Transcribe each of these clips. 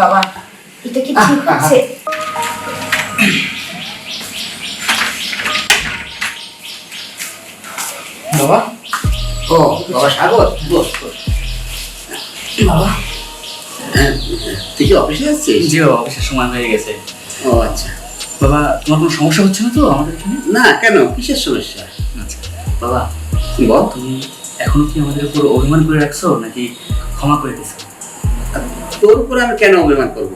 বাবা এটা কি ঠিক হচ্ছে? বাবা, ও বাবা স্বাগত, বস বস। বাবা, তুই কি অফিসে যাচ্ছিস? জি অফিসের সময় হয়ে গেছে। ও আচ্ছা। বাবা, তোমার কোনো সমস্যা হচ্ছে না তো আমাদের এখানে? না, কেন, কিসের সমস্যা? আচ্ছা বাবা, বল। তুমি এখনো কি আমাদের উপর অভিমান করে রাখছো নাকি ক্ষমা করে দিছো? তোর উপরে আমি কেন অভিমান করব?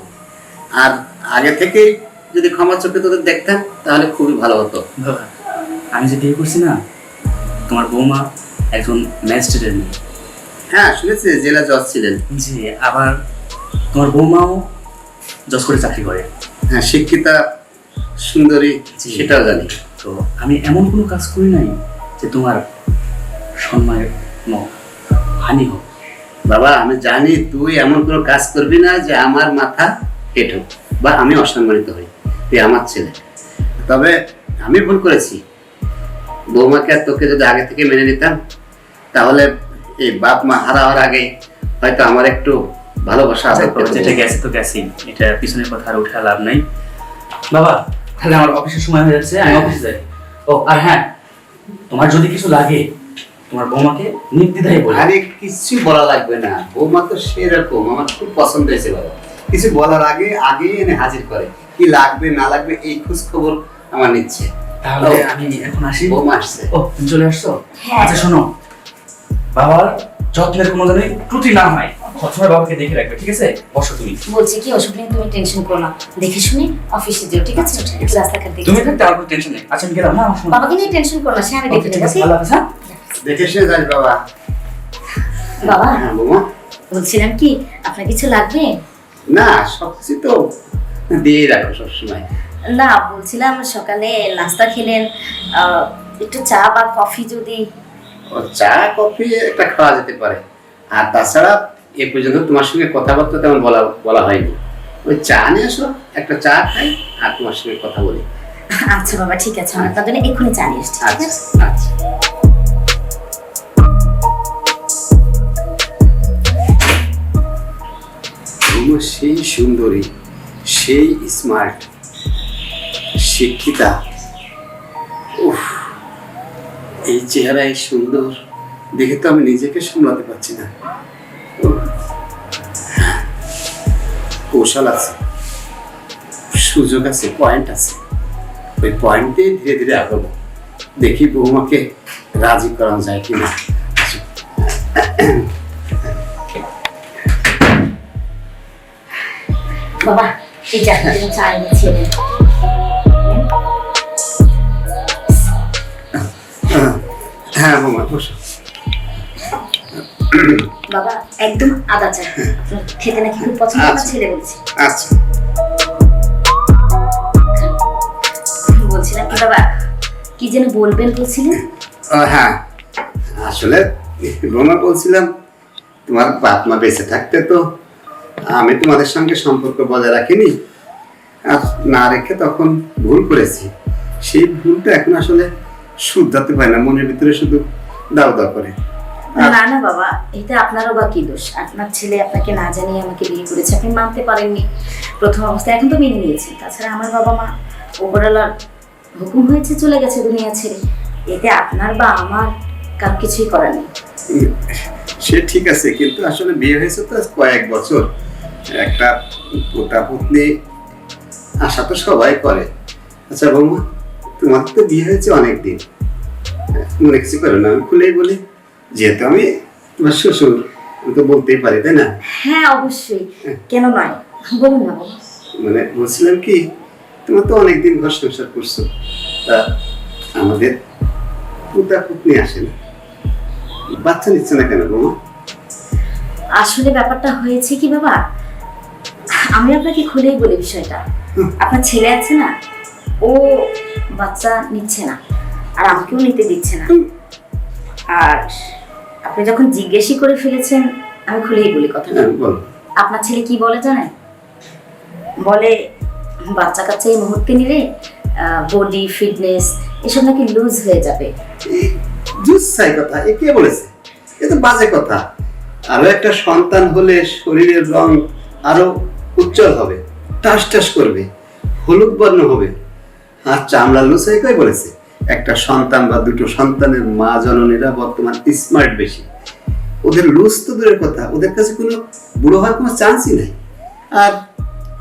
আর আগে থেকে যদি ক্ষমা চোখে তোদের দেখতাম তাহলে খুবই ভালো হতো। বাবা, আমি যে বিয়ে করছি না, তোমার বৌমা একজন ম্যাজিস্ট্রেটের মেয়ে। হ্যাঁ শুনেছি, জেলা জজ ছিলেন। জি, আবার তোমার বৌমাও জজ করে চাকরি করে। হ্যাঁ, শিক্ষিতা, সুন্দরী, জি। সেটাও জানি। তো আমি এমন কোনো কাজ করি নাই যে তোমার সম্মানের হানি হোক। বাবা, আমি জানি তুই এমন কোনো কাজ করবি না যে আমার মাথা হেঁট হোক বা আমি অসম্মানিত হই। তুই আমার ছেলে। তবে আমি ভুল করেছি। বৌমাকে আর তোকে যদি আগে থেকে মেনে নিতাম তাহলে এই বাপ মা হারাবার আগে হয়তো আমার একটু ভালোবাসা যেটা গেছে তো গেছি, এটা পিছনের কথা আর উঠে লাভ নাই। বাবা, তাহলে আমার অফিসের সময় হয়ে যাচ্ছে, আমি অফিসে যাই। ও আর হ্যাঁ, তোমার যদি কিছু লাগে তোমার বৌমাকে নির্দ্বিধায় বলো। আরে কিছু বলা লাগবে না, বৌমা তো সেরকম আমার খুব পছন্দ হয়েছে। বাবা, কিছু বলার আগে আগে এনে হাজির করে কি লাগবে না লাগবে এই খোঁজ খবর আমার নিচ্ছে। তাহলে আমি এখন আসি। বৌমা আসছে। ও, তুমি চলে আসছো? হ্যাঁ। আচ্ছা শোনো, বাবার যত্নের কোনো জানি ত্রুটি না হয়, সবসময় বাবাকে দেখে রাখবে, ঠিক আছে? বসো তুমি। বলছি কি, ওসব নিয়ে তুমি টেনশন করো না, দেখে শুনে অফিসে যেও, ঠিক আছে? একটু রাস্তাঘাট দেখে তুমি থাকতে আর কোনো টেনশন নেই। আচ্ছা আমি গেলাম, না আমার সময়। বাবাকে নিয়ে টেনশন করো না, সে আমি দেখে ঠিক নেবো। আছে, ভালো আছে। হ্যাঁ দেখে শুনে যাস বাবা। বাবা, হ্যাঁ বৌমা। বলছিলাম কি, আপনার কিছু লাগবে? না, সবকিছু তো দিয়ে রাখো সবসময়। না, বলছিলাম সকালে নাস্তা খেলেন, একটু চা বা কফি যদি। ও, চা কফি একটা খাওয়া যেতে পারে। আর তাছাড়া এ পর্যন্ত তোমার সঙ্গে কথাবার্তা তেমন বলা হয়নি। ওই চা নিয়ে আসো, একটা চা খাই আর তোমার সঙ্গে কথা বলি। আচ্ছা বাবা, ঠিক আছে, আমি আপনার জন্য এক্ষুনি চা নিয়ে আসছি, ঠিক আচ্ছা আছে? আচ্ছা। বৌমা সেই সুন্দরী, সেই স্মার্ট, শিক্ষিতা। উফ, এই চেহারায় সুন্দর দেখে তো আমি নিজেকে সামলাতে পারছি না। উফ, হ্যাঁ, কৌশল আছে, সুযোগ আছে, পয়েন্ট আছে। ওই পয়েন্টে ধীরে ধীরে আগাবো, দেখি বৌমাকে রাজি করানো যায় কিনা। বাবা, এই চা চা এনেছি। হ্যাঁ বৌমা, বসো। বাবা, একদম আদা চা, আপনার খেতে নাকি খুব পছন্দ, আমার ছেলে বলছে। আচ্ছা, বলছিলাম কি বাবা, কি যেন বলবেন বলছিলেন? হ্যাঁ আসলে বৌমা বলছিলাম তোমার বাপ মা বেঁচে থাকতে তো আমি তোমাদের সঙ্গে সম্পর্ক বজায় রাখিনি, আর না রেখে তখন ভুল করেছি। সেই ভুলটা এখন আসলে শুধরাতে পারি না, মনের ভিতরে শুধু দাও দাও করে। না না বাবা, এটা আপনারও বা কি দোষ? আপনার ছেলে আপনাকে না জানিয়ে আমাকে বিয়ে করেছে, আপনি মানতে পারেননি প্রথম অবস্থায়, এখন তো মেনে নিয়েছেন। তাছাড়া আমার বাবা মা ওপরওয়ালার হুকুম হয়েছে, চলে গেছে দুনিয়া ছেড়ে, এতে আপনার বা আমার কার কিছুই করার নেই। সে ঠিক আছে, কিন্তু আসলে বিয়ে হয়েছে তো কয়েক বছর, একটা পোতা পত্নী আশা তো সবাই করে। আচ্ছা বৌমা, তোমার তো বিয়ে হয়েছে অনেকদিন, মনে কিছু করো না, আমি খুলেই বলি, যেহেতু আমি তোমার শ্বশুর, আমি তো বলতেই পারি, তাই না? হ্যাঁ অবশ্যই, কেন নয়, বলুন না বাবা। মানে বলছিলাম কি, তোমার তো অনেকদিন ঘর সংসার করছো, তা আমাদের পোতা পত্নী আসে না, বাচ্চা নিচ্ছে না কেন বৌমা? আসলে ব্যাপারটা হয়েছে কি বাবা, আমি আপনাকে খুলেই বলি বিষয়টা। আপনার ছেলে আছে না, ও বাচ্চা নিচ্ছে না, আর আমাকেও নিতে দিচ্ছে না। আর আপনি যখন জিজ্ঞেসই করে ফেলেছেন, আমি খুলেই বলি কথাটা। বলো। আপনার ছেলে কি বলে জানেন? বলে বাচ্চা কাচ্চা এই মুহূর্তে নিলে বডি ফিটনেস এসব নাকি লুজ হয়ে যাবে। জুস চাই কথা, এ কে বলেছে? এ তো বাজে কথা। আরো একটা সন্তান হলে শরীরের রং আরো উজ্জ্বল হবে, টাস টাস করবে, হলুদ বর্ণ হবে। আর চামড়া লুসাই কই বলেছে একটা সন্তান বা দুটো সন্তানের মা জননীরা বর্তমান স্মার্ট বেশি। ওদের লুজ তো দূরের কথা, ওদের কাছে কোনো বুড়ো হওয়ার কোনো চান্সই নাই। আর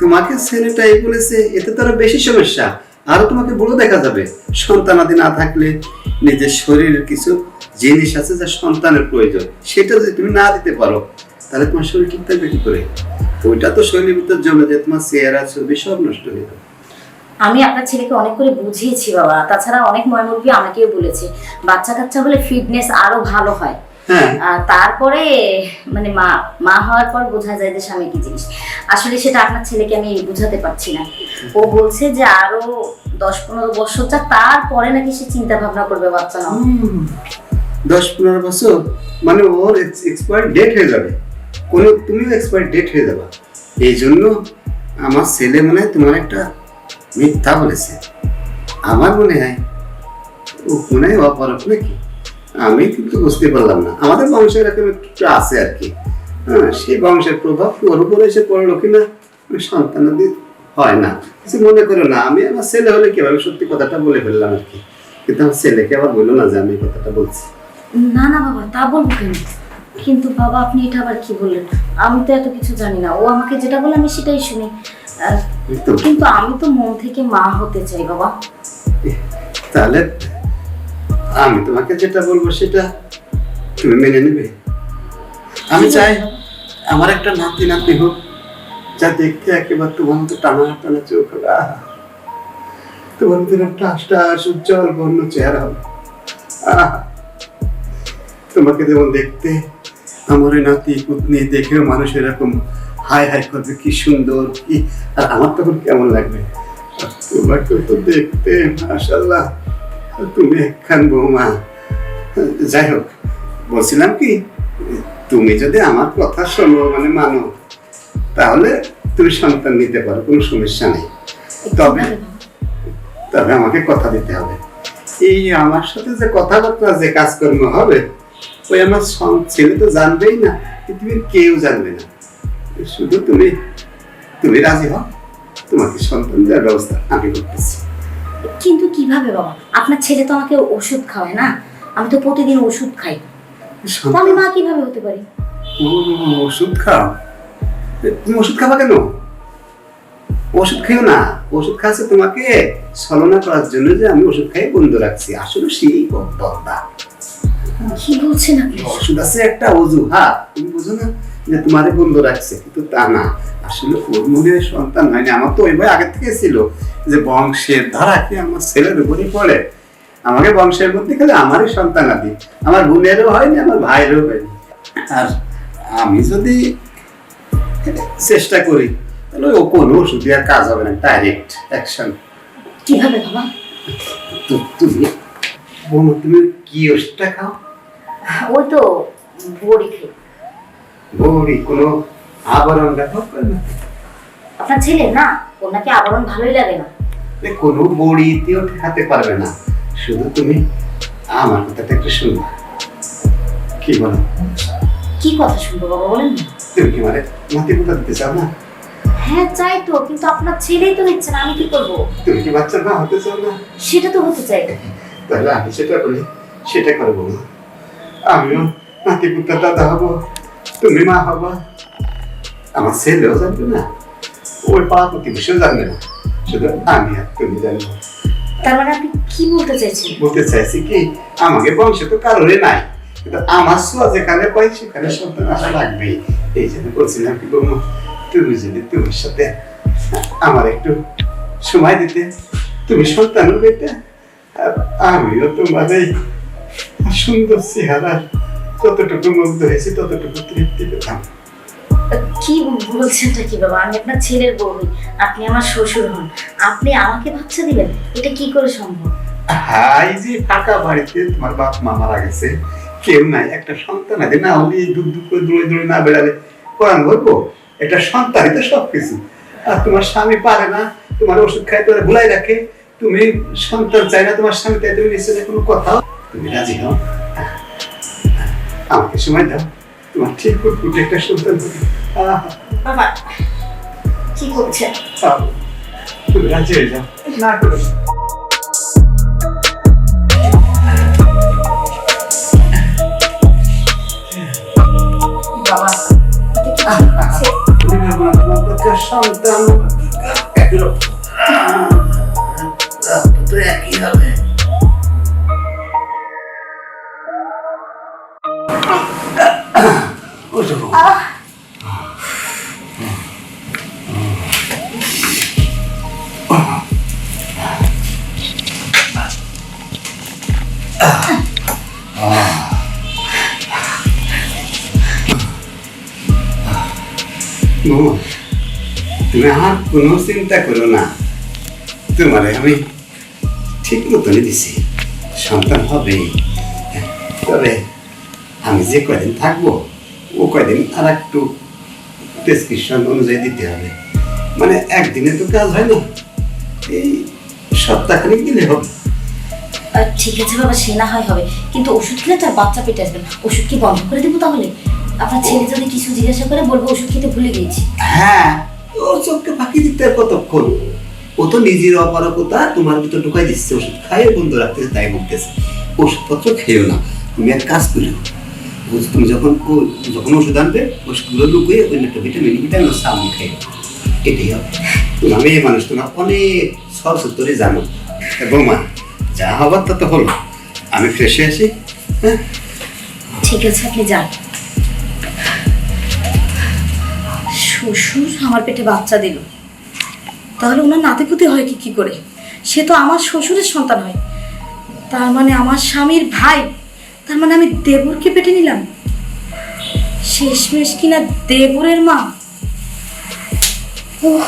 তোমাকে ছেলেটাই বলেছে, এতে তো আরো বেশি সমস্যা, আরো তোমাকে বুড়ো দেখা যাবে। সন্তানাদি না থাকলে নিজের শরীরের কিছু জিনিস আছে যা সন্তানের প্রয়োজন, সেটা যদি তুমি না দিতে পারো তাহলে তোমার শরীর ঠিক থাকবে কি করে? ওইটা তো শরীরের ভিতর জমে যায়, তোমার চেহারা ছবি সব নষ্ট হয়ে যাবে। আমি আপনার ছেলেকে অনেক করে বুঝিয়েছি বাবা, তাছাড়া অনেক ময়মুরবি আমাকেও বলেছে বাচ্চা কাচ্চা হলে ফিটনেস আরো ভালো হয়। হ্যাঁ, আর তারপরে মানে মা মা হওয়ার পর বোঝা যায় যে স্বামী কি জিনিস। আসলে সেটা আপনার ছেলেকে আমি বুঝাতে পারছি না। ও বলছে যে আরো 10-15 বছর যা, তারপরে নাকি সে চিন্তা ভাবনা করবে বাচ্চা নাও। 10-15 বছর মানে ওর এক্সপায়ার ডেট হয়ে যাবে, কোনো তুমিও এক্সপায়ার ডেট হয়ে যাবে। এই জন্য আমার ছেলে মনে হয় তোমার একটা মিথ্যা বলেছে। আমার মনে হয় ও মনে হয় অপরাধ নাকি, আমি কিন্তু বুঝতে পারলাম না। আমাদের বংশে এরকম একটু আছে আর কি। হ্যাঁ, সেই বংশের প্রভাব ওর উপরে এসে পড়লো কিনা সন্তানাদি হয় না। কিছু মনে করো না, আমি আমার ছেলে হলে কিভাবে সত্যি কথাটা বলে ফেললাম আর কি। কিন্তু আমার ছেলেকে আবার বললো না যে আমি এই কথাটা বলছি। না না বাবা, তা বলবো কেন? কিন্তু বাবা আপনি এটা আবার কি বললেন? আমি তো এত কিছু জানি না, ও আমাকে যেটা বলে আমি সেটাই শুনি। কিন্তু আমি তো মন থেকে মা হতে চাই বাবা। তাহলে আমি তোমাকে যেটা বলবো সেটা তুমি মেনে নেবে? আমি চাই আমার একটা নাতি নাতনি হোক, যা দেখতে একেবারে তোমার মতো টানা টানা চোখ হবে, তোমার ভিতরে টাস টাস উজ্জ্বল বর্ণ চেহারা হবে। তোমাকে যেমন দেখতে আমার ওই নাতি পুতনি দেখেও মানুষ এরকম হাই হাই করবে, কি সুন্দর কি। আর আমার তখন কেমন লাগবে? আর তোমাকে তো দেখতে মাশাআল্লাহ, তুমি একখান বৌমা। যাই হোক, বলছিলাম কি, তুমি যদি আমার কথা শোনো মানে মানো, তাহলে তুমি সন্তান নিতে পারো, কোনো সমস্যা নেই। তবে তবে আমাকে কথা দিতে হবে, এই আমার সাথে যে কথাবার্তা যে কাজকর্ম হবে ওই আমার ছেলে তো জানবেই না, পৃথিবীর কেউ জানবে না। শুধু তুমি তুমি রাজি হও, তোমাকে সন্তান দেওয়ার ব্যবস্থা আমি করতেছি। কিন্তু কিভাবে বাবা? আপনার ছেলে তো আমাকে ওষুধ খাওয়ায় না, আমি তো প্রতিদিন ওষুধ খাই, তো আমি মা কিভাবে হতে পারি? ওষুধ খাও? তুমি ওষুধ খাবা কেন? ওষুধ খাইও না। ওষুধ খাচ্ছে তোমাকে ছলনা করার জন্য যে আমি ওষুধ খাই বন্ধ রাখছি, আসলে সেই বদ্ধতা। কি বলছেন আপনি? ওষুধ আছে একটা অজুহাত, তুমি বুঝো না যে তোমারে বন্ধ রাখছে, কিন্তু তা না। আসলে ওর মনে সন্তান হয়নি। আমার তো ওই ভয় আগে থেকে ছিল যে বংশের ধারা কি আমার ছেলের উপরই পড়ে, আমাকে বংশের মধ্যে খেলে আমারই সন্তান আদি, আমার বোনেরও হয়নি, আমার ভাইয়েরও হয়নি। আর আমি যদি চেষ্টা করি তাহলে ও কোনো ওষুধ আর কাজ হবে না, ডাইরেক্ট অ্যাকশন। কিভাবে বাবা? তুমি বৌমা, তুমি কি ওষুধটা খাও? ওই তো বড়ি খাই। বৌরি কোনো আবরণ ব্যবহার করে না? আপনার ছেলে না, ওনাকে আবরণ ভালোই লাগে না। কোনো বড়িতেও ঠেকাতে পারবে না। শুধু তুমি আমার কথাটা একটু শুনবা। কি বলো? কি কথা শুনবো বাবা, বলেন না। তুমি কি মানে নাতি পুতা দিতে চাও না? হ্যাঁ চাই তো, কিন্তু আপনার ছেলেই তো নিচ্ছে না, আমি কি করবো? তুমি কি বাচ্চা না হতে চাও না? সেটা তো হতে চাই। তাহলে আমি সেটা বলি, সেটা করবো না। আমিও নাতি পুতার দাদা হবো, তুমি মা হবা। আমার ছেলেও জানবে না, ওই পাড়া প্রতিবেশীও জানবে না, শুধু আমি আর তুমি জানবো। তার মানে আপনি কি বলতে চাইছেন? বলতে চাইছি কি, আমাকে বংশে তো কারোরই নাই, কিন্তু আমার ছোঁয়া যেখানে পাই সেখানে সন্তান আসা লাগবেই। এই জন্য বলছিলাম কি বৌমা, তুমি যদি তোমার সাথে আমার একটু সময় দিতে, তুমি সন্তান পেতে, আর আমিও তোমার এই সুন্দর চেহারা যতটুকু মুগ্ধ হয়েছি ততটুকু তৃপ্তি পেতাম। কি বলছেনটা কি বাবা? আমি আপনার ছেলের বউ হই, আপনি আমার শ্বশুর হন, আপনি আমাকে বাচ্চা দিবেন? এটা কি করে সম্ভব? হাই যে ফাঁকা বাড়িতে তোমার বাপ মা মারা গেছে, কেউ নাই, একটা সন্তান আছে না হলে দুধ দুধ করে দৌড়ে দৌড়ে না বেড়ালে কোরআন বলবো? একটা সন্তানই তো সবকিছু। আর তোমার স্বামী পারে না, তোমার ওষুধ খাই তোরা ভুলাই রাখে, তুমি সন্তান চাই না তোমার স্বামী, তাই তুমি নিশ্চয় কোনো কথা, তুমি রাজি হও। আমাকে সময় দাও, তোমার ঠিক ফুটফুটে একটা সন্তান হবে। বাবা কি করছেন? তুমি রাজি হয়ে যাও, না করো না। বাবা তুমি ভাবো না, তোমার দরকার সন্তান, একই রকম। তো একই হবে। ওঠো। বৌমা, তুমি আর কোনো চিন্তা করো না, তোমারে আমি ঠিক মতনই দিছি, সন্তান হবে। তবে আমি যে কয়দিন থাকবো ও কয়দিন আর একটু প্রেসক্রিপশন অনুযায়ী দিতে হবে। মানে একদিনে তো কাজ হয় না, এই সপ্তাহখানিক দিলে হবে। ঠিক আছে বাবা, সে না হয় হবে, কিন্তু ওষুধ খেলে তার বাচ্চা পেটে আসবে না। ওষুধ কি বন্ধ করে দেবো তাহলে? আপনার ছেলে যদি কিছু জিজ্ঞাসা করে বলবো ওষুধ খেতে ভুলে গিয়েছি। হ্যাঁ, ওর চোখকে ফাঁকি দিতে আর কতক্ষণ? ও তো নিজের অপারগতা তোমার ভিতর ঢুকাই দিচ্ছে, ওষুধ খাইয়ে বন্ধ রাখতেছে, তাই বলতেছে। ওষুধপত্র খেয়েও না, তুমি এক কাজ করো, তুমি যখন ওষুধ আনবে ওষুধগুলো লুকিয়ে ওই একটা ভিটামিন সামনে খাই, এটাই হবে। তোমার মেয়ে মানুষ, তোমার অনেক সরসত্তরে জানো। বৌমা, যা হবার তা তো হলো, আমি ফ্রেশ হয়ে আসি। হ্যাঁ ঠিক আছে, আপনি যান। শ্বশুর আমার পেটে বাচ্চা দিল, তাহলে ওনার নাতিপুতি হয় কি করে? সে তো আমার শ্বশুরের সন্তান হয়, তার মানে আমার স্বামীর ভাই, তার মানে আমি দেবরকে পেটে নিলাম। শেষমেশ কিনা দেবরের মা। ওহ